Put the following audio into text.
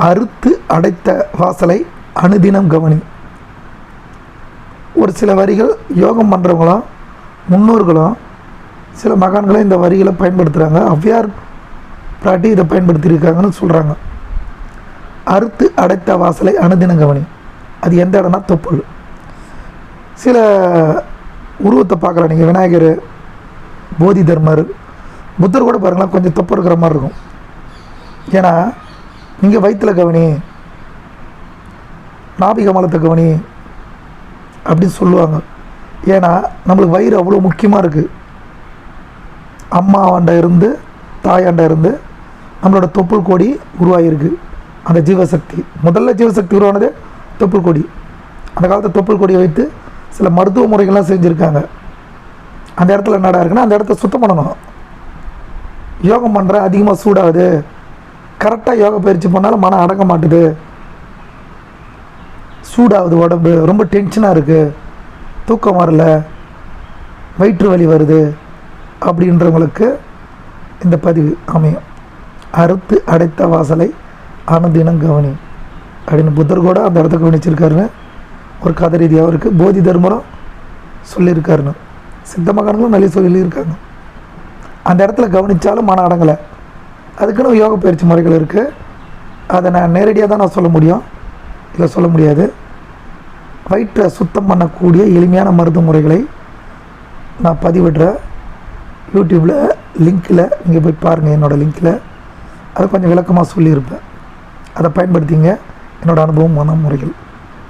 அறுத்து அடைத்த வாசலை அனுதினம் கவனி. ஒரு சில வரிகள் யோகம் பண்ணுறவங்களும் முன்னோர்களும் சில மகான்களும் இந்த வரிகளை பயன்படுத்துகிறாங்க. ஔவையார் பிராட்டி இதை பயன்படுத்தியிருக்காங்கன்னு சொல்கிறாங்க. அறுத்து அடைத்த வாசலை அனுதினம் கவனி. அது எந்த இடம்னா தொப்புள். சில உருவத்தை பார்க்கலாம் நீங்கள், விநாயகர், போதி தர்மர், புத்தர் கூட பாருங்களேன் கொஞ்சம் தொப்பு இருக்கிற மாதிரி இருக்கும். ஏன்னா நீங்கள் வயிற்றில் கவனி, நாபிக மலத்தை கவனி அப்படின்னு சொல்லுவாங்க. ஏன்னா நம்மளுக்கு வயிறு அவ்வளோ முக்கியமாக இருக்குது. அம்மாவாண்ட இருந்து தாயாண்ட இருந்து நம்மளோட தொப்புள் கொடி உருவாகிருக்கு. அந்த ஜீவசக்தி, முதல்ல ஜீவசக்தி உருவானது தொப்புள் கொடி. அந்த காலத்தில் தொப்புள் கொடியை வைத்து சில மருத்துவ முறைகள்லாம் செஞ்சுருக்காங்க. அந்த இடத்துல என்னடா இருக்குன்னா அந்த இடத்த சுத்தம் பண்ணணும். யோகம் பண்ணுற அதிகமாக சூடாகுது, கரெக்டாக யோகா பயிற்சி பண்ணாலும் மனம் அடங்க மாட்டுது, சூடாகுது, உடம்பு ரொம்ப டென்ஷனாக இருக்குது, தூக்கம் வரல, வயிற்று வலி வருது அப்படின்றவங்களுக்கு இந்த பதிவு அமையும். அறுத்து அடைத்த வாசலை அனுதினம் கவனி அப்படின்னு புத்தர் கூட அந்த இடத்த கவனிச்சிருக்காருன்னு ஒரு கதை ரீதியாக இருக்குது. போதி தர்மரும் சொல்லியிருக்காருன்னு சித்த மகான்களும் நிறைய சொல்லியிருக்காங்க. அந்த இடத்துல கவனித்தாலும் மன அடங்கலை. அதுக்குன்னு யோக பயிற்சி முறைகள் இருக்குது. அதை நான் நேரடியாக தான் நான் சொல்ல முடியும், இல்லை சொல்ல முடியாது. வயிற்றை சுத்தம் பண்ணக்கூடிய எளிமையான மருத்துவ முறைகளை நான் பதிவிடுறேன் யூடியூப்பில், லிங்க்கில் நீங்கள் போய் பாருங்கள். என்னோடய லிங்க்கில் அதை கொஞ்சம் விளக்கமாக சொல்லியிருப்பேன். அதை பயன்படுத்திங்க. என்னோடய அனுபவமான முறைகள்.